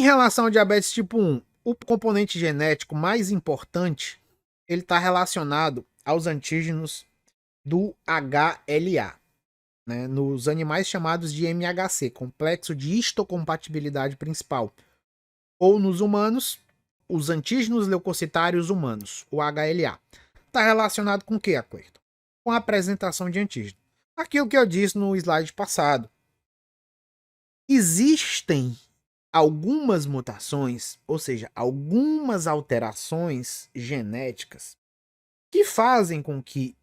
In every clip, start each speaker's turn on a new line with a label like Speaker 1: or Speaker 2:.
Speaker 1: relação ao diabetes tipo 1, o componente genético mais importante, ele está relacionado aos antígenos do HLA, né, nos animais chamados de MHC, complexo de histocompatibilidade principal, ou nos humanos, os antígenos leucocitários humanos, o HLA. Está relacionado com o que, Cleiton? Com a apresentação de antígeno. Aquilo que eu disse no slide passado. Existem algumas mutações, ou seja, algumas alterações genéticas que fazem com que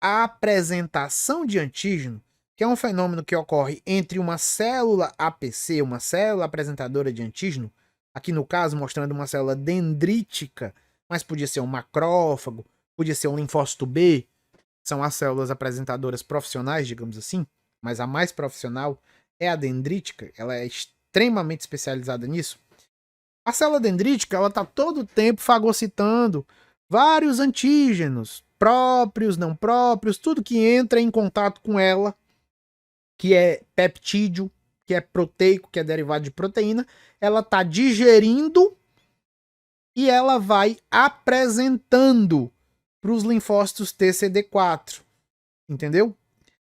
Speaker 1: a apresentação de antígeno, que é um fenômeno que ocorre entre uma célula APC, uma célula apresentadora de antígeno, aqui no caso mostrando uma célula dendrítica, mas podia ser um macrófago, podia ser um linfócito B, são as células apresentadoras profissionais, digamos assim, mas a mais profissional é a dendrítica, ela é extremamente especializada nisso. A célula dendrítica, ela está todo o tempo fagocitando vários antígenos, próprios, não próprios, tudo que entra em contato com ela, que é peptídeo, que é proteico, que é derivado de proteína, ela está digerindo e ela vai apresentando para os linfócitos TCD4, entendeu?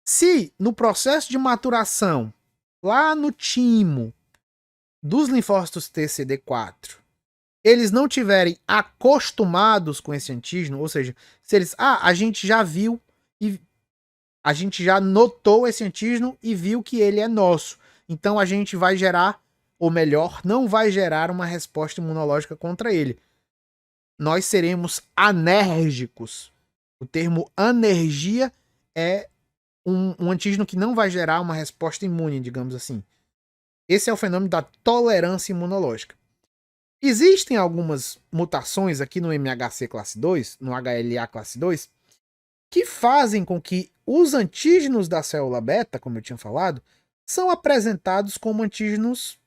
Speaker 1: Se no processo de maturação, lá no timo dos linfócitos TCD4, eles não tiverem acostumados com esse antígeno, ou seja, se eles, a gente já viu e a gente já notou esse antígeno e viu que ele é nosso, então a gente vai gerar, ou melhor, não vai gerar uma resposta imunológica contra ele. Nós seremos anérgicos. O termo anergia é um antígeno que não vai gerar uma resposta imune, digamos assim. Esse é o fenômeno da tolerância imunológica. Existem algumas mutações aqui no MHC classe 2, no HLA classe 2, que fazem com que os antígenos da célula beta, como eu tinha falado, são apresentados como antígenos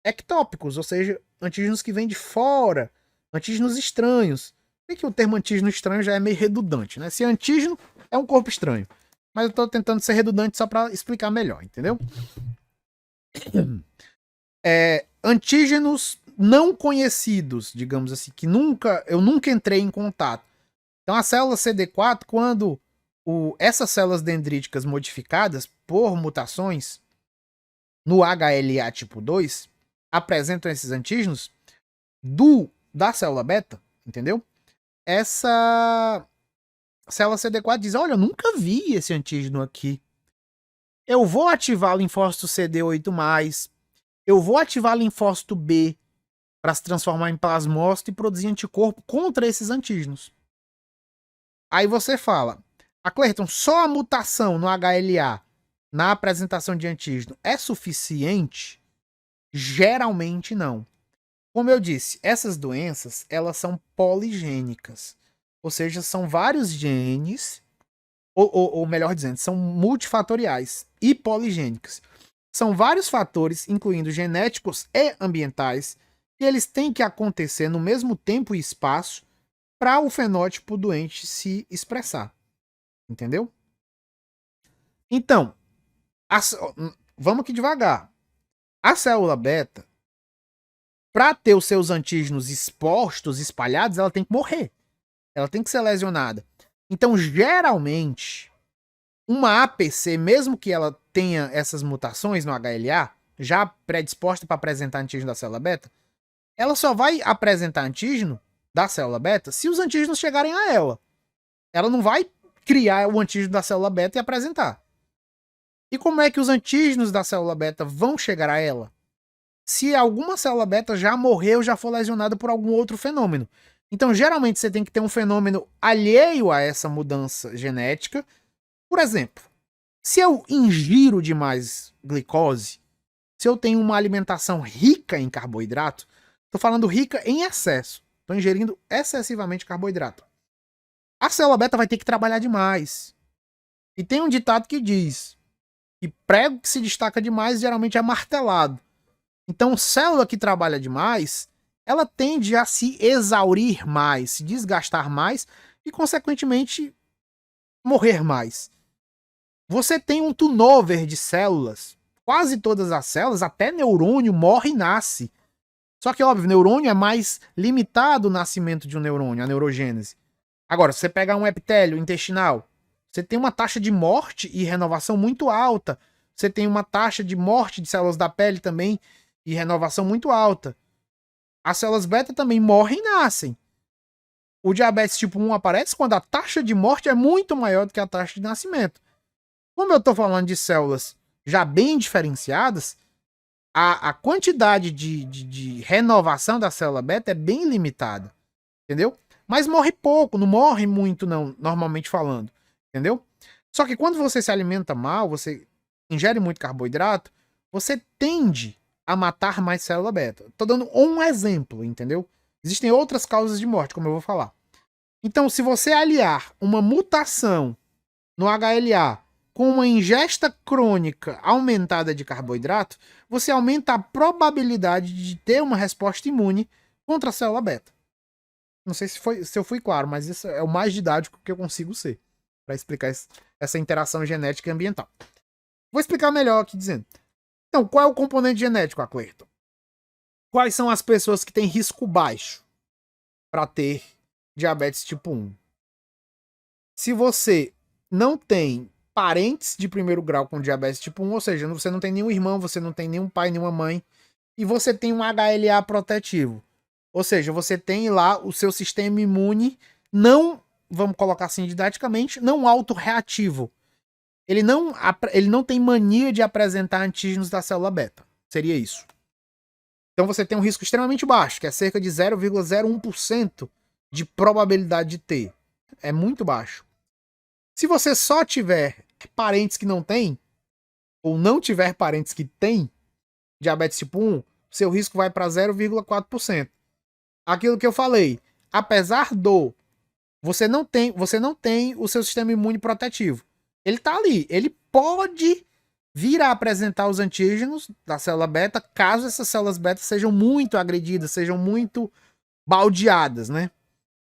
Speaker 1: ectópicos, ou seja, antígenos que vêm de fora, antígenos estranhos. Bem que o termo antígeno estranho já é meio redundante, né? Se antígeno é um corpo estranho. Mas eu estou tentando ser redundante só para explicar melhor, entendeu? Antígenos não conhecidos, digamos assim, que eu nunca entrei em contato. Então a célula CD4, quando essas células dendríticas modificadas por mutações no HLA tipo 2 apresentam esses antígenos da célula beta, entendeu? Essa célula CD4 diz, olha, eu nunca vi esse antígeno aqui. Eu vou ativar o linfócito CD8+, eu vou ativar linfócito B para se transformar em plasmócito e produzir anticorpo contra esses antígenos. Aí você fala, Cleiton, só a mutação no HLA na apresentação de antígeno é suficiente? Geralmente não. Como eu disse, essas doenças elas são poligênicas, ou seja, são vários genes, ou melhor dizendo, são multifatoriais e poligênicas. São vários fatores, incluindo genéticos e ambientais, e eles têm que acontecer no mesmo tempo e espaço para o fenótipo doente se expressar. Entendeu? Então, vamos aqui devagar. A célula beta, para ter os seus antígenos expostos, espalhados, ela tem que morrer. Ela tem que ser lesionada. Então, geralmente, uma APC, mesmo que ela tenha essas mutações no HLA, já predisposta para apresentar antígeno da célula beta, ela só vai apresentar antígeno da célula beta se os antígenos chegarem a ela. Ela não vai criar o antígeno da célula beta e apresentar. E como é que os antígenos da célula beta vão chegar a ela? Se alguma célula beta já morreu, já foi lesionada por algum outro fenômeno. Então, geralmente, você tem que ter um fenômeno alheio a essa mudança genética. Por exemplo, se eu ingiro demais glicose, se eu tenho uma alimentação rica em carboidrato, estou falando rica em excesso, estou ingerindo excessivamente carboidrato, a célula beta vai ter que trabalhar demais. E tem um ditado que diz que prego que se destaca demais geralmente é martelado. Então, célula que trabalha demais, ela tende a se exaurir mais, se desgastar mais e, consequentemente, morrer mais. Você tem um turnover de células, quase todas as células, até neurônio, morre e nasce. Só que, óbvio, neurônio é mais limitado o nascimento de um neurônio, a neurogênese. Agora, se você pegar um epitélio intestinal, você tem uma taxa de morte e renovação muito alta. Você tem uma taxa de morte de células da pele também e renovação muito alta. As células beta também morrem e nascem. O diabetes tipo 1 aparece quando a taxa de morte é muito maior do que a taxa de nascimento. Como eu estou falando de células já bem diferenciadas, a quantidade de renovação da célula beta é bem limitada, entendeu? Mas morre pouco, não morre muito não, normalmente falando, entendeu? Só que quando você se alimenta mal, você ingere muito carboidrato, você tende a matar mais célula beta. Tô dando um exemplo, entendeu? Existem outras causas de morte, como eu vou falar. Então, se você aliar uma mutação no HLA com uma ingesta crônica aumentada de carboidrato, você aumenta a probabilidade de ter uma resposta imune contra a célula beta. Não sei se eu fui claro, mas isso é o mais didático que eu consigo ser para explicar essa interação genética e ambiental. Vou explicar melhor aqui dizendo. Então, qual é o componente genético, Aclerton? Quais são as pessoas que têm risco baixo para ter diabetes tipo 1? Se você não tem parentes de primeiro grau com diabetes tipo 1, ou seja, você não tem nenhum irmão, você não tem nenhum pai, nenhuma mãe, e você tem um HLA protetivo, ou seja, você tem lá o seu sistema imune não, vamos colocar assim didaticamente, não autorreativo. Ele não tem mania de apresentar antígenos da célula beta. Seria isso. Então você tem um risco extremamente baixo, que é cerca de 0,01% de probabilidade de ter. É muito baixo. Se você só tiver parentes que não têm, ou não tiver parentes que têm diabetes tipo 1, seu risco vai para 0,4%. Aquilo que eu falei, apesar do você não tem o seu sistema imune protetivo. Ele tá ali, ele pode vir a apresentar os antígenos da célula beta, caso essas células beta sejam muito agredidas, sejam muito baldeadas, né?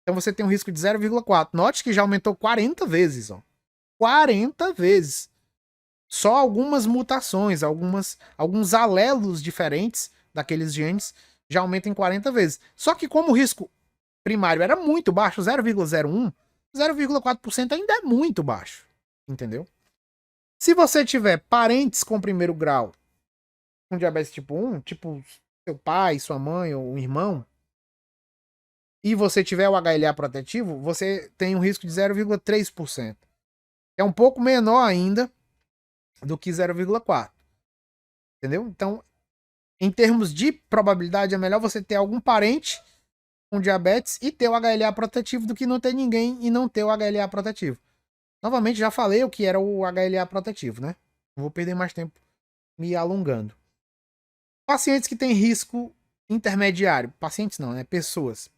Speaker 1: Então você tem um risco de 0,4. Note que já aumentou 40 vezes, ó. 40 vezes. Só algumas mutações, alguns alelos diferentes daqueles genes já aumentam em 40 vezes. Só que como o risco primário era muito baixo, 0,01, 0,4% ainda é muito baixo, entendeu? Se você tiver parentes com primeiro grau com diabetes tipo 1, tipo seu pai, sua mãe ou um irmão, e você tiver o HLA protetivo, você tem um risco de 0,3%. É um pouco menor ainda do que 0,4%. Entendeu? Então, em termos de probabilidade, é melhor você ter algum parente com diabetes e ter o HLA protetivo do que não ter ninguém e não ter o HLA protetivo. Novamente, já falei o que era o HLA protetivo, né? Não vou perder mais tempo me alongando. Pacientes que têm risco intermediário. Pacientes não, né? Pessoas.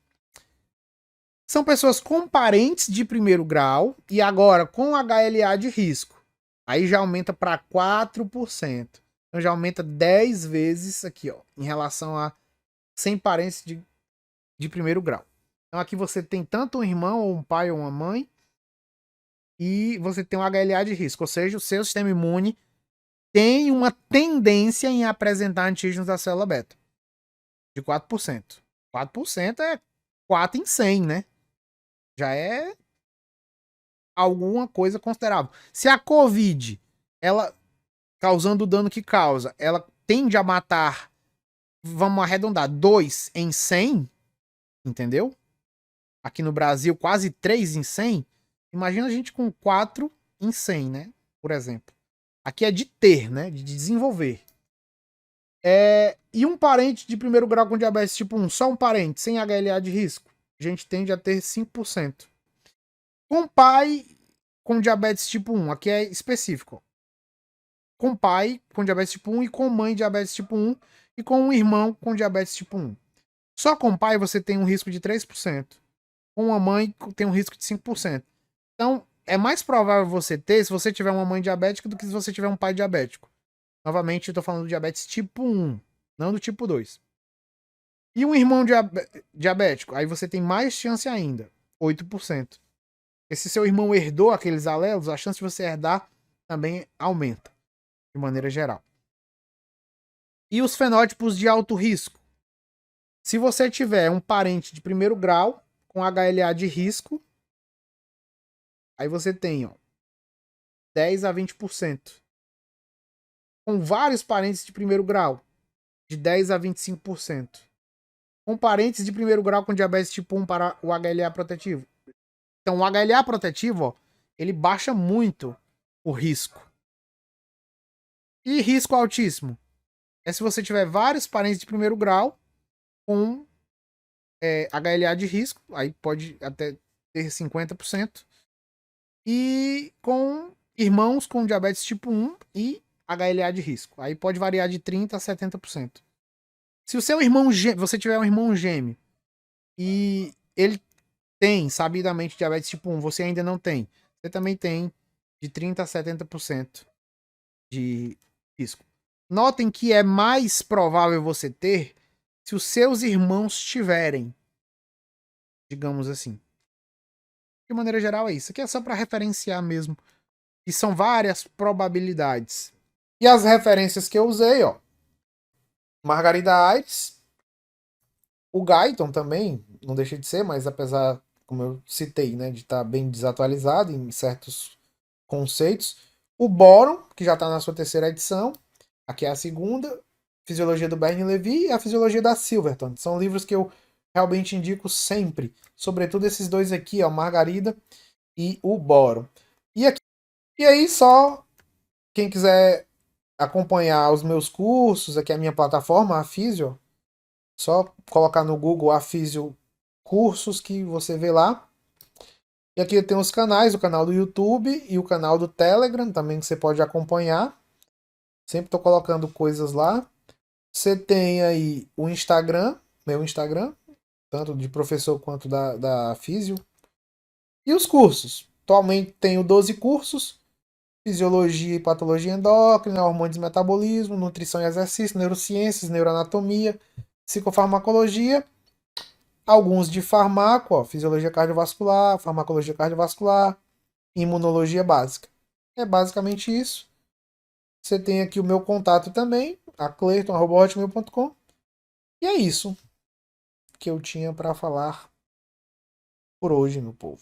Speaker 1: São pessoas com parentes de primeiro grau e agora com HLA de risco. Aí já aumenta para 4%. Então já aumenta 10 vezes aqui, ó, em relação a 100 parentes de primeiro grau. Então aqui você tem tanto um irmão, ou um pai, ou uma mãe, e você tem um HLA de risco, ou seja, o seu sistema imune tem uma tendência em apresentar antígenos da célula beta, de 4%. 4% é 4 em 100, né? Já é alguma coisa considerável. Se a Covid, ela causando o dano que causa, ela tende a matar, vamos arredondar, 2 em 100, entendeu? Aqui no Brasil, quase 3 em 100. Imagina a gente com 4 em 100, né? Por exemplo. Aqui é de ter, né? De desenvolver. E um parente de primeiro grau com diabetes tipo 1, só um parente, sem HLA de risco, a gente tende a ter 5%. Com pai com diabetes tipo 1, aqui é específico. Com pai com diabetes tipo 1 e com mãe diabetes tipo 1 e com um irmão com diabetes tipo 1. Só com pai você tem um risco de 3%. Com uma mãe tem um risco de 5%. Então, é mais provável você ter se você tiver uma mãe diabética do que se você tiver um pai diabético. Novamente, eu tô falando do diabetes tipo 1, não do tipo 2. E um irmão diabético, aí você tem mais chance ainda, 8%. E se seu irmão herdou aqueles alelos, a chance de você herdar também aumenta, de maneira geral. E os fenótipos de alto risco? Se você tiver um parente de primeiro grau com HLA de risco, aí você tem, ó, 10 a 20%. Com vários parentes de primeiro grau, de 10 a 25%. Com parentes de primeiro grau com diabetes tipo 1 para o HLA protetivo. Então, o HLA protetivo, ó, ele baixa muito o risco. E risco altíssimo? É se você tiver vários parentes de primeiro grau com HLA de risco, aí pode até ter 50%. E com irmãos com diabetes tipo 1 e HLA de risco. Aí pode variar de 30% a 70%. Se o seu irmão gêmeo, você tiver um irmão gêmeo e ele tem sabidamente diabetes tipo 1, você ainda não tem, você também tem de 30% a 70% de risco. Notem que é mais provável você ter se os seus irmãos tiverem, digamos assim. De maneira geral é isso. Aqui é só para referenciar mesmo. E são várias probabilidades. E as referências que eu usei, ó. Margarida Aires. O Guyton também, não deixa de ser, mas apesar, como eu citei, né, de estar bem desatualizado em certos conceitos. O Boron, que já está na sua terceira edição. Aqui é a segunda. Fisiologia do Bernie Levy e a Fisiologia da Silverton. São livros que eu realmente indico sempre. Sobretudo esses dois aqui, ó, Margarida e o Boron. E aí, só quem quiser acompanhar os meus cursos, aqui é a minha plataforma, a Fisio, só colocar no Google a Fisio Cursos que você vê lá. E aqui tem os canais, o canal do YouTube e o canal do Telegram também que você pode acompanhar. Sempre estou colocando coisas lá. Você tem aí o Instagram, meu Instagram, tanto de professor quanto da Fisio. E os cursos. Atualmente tenho 12 cursos. Fisiologia e patologia endócrina, hormônios e metabolismo, nutrição e exercício, neurociências, neuroanatomia, psicofarmacologia, alguns de farmaco, ó, fisiologia cardiovascular, farmacologia cardiovascular, imunologia básica. É basicamente isso. Você tem aqui o meu contato também, a cleiton@hotmail.com. E é isso que eu tinha para falar por hoje, meu povo.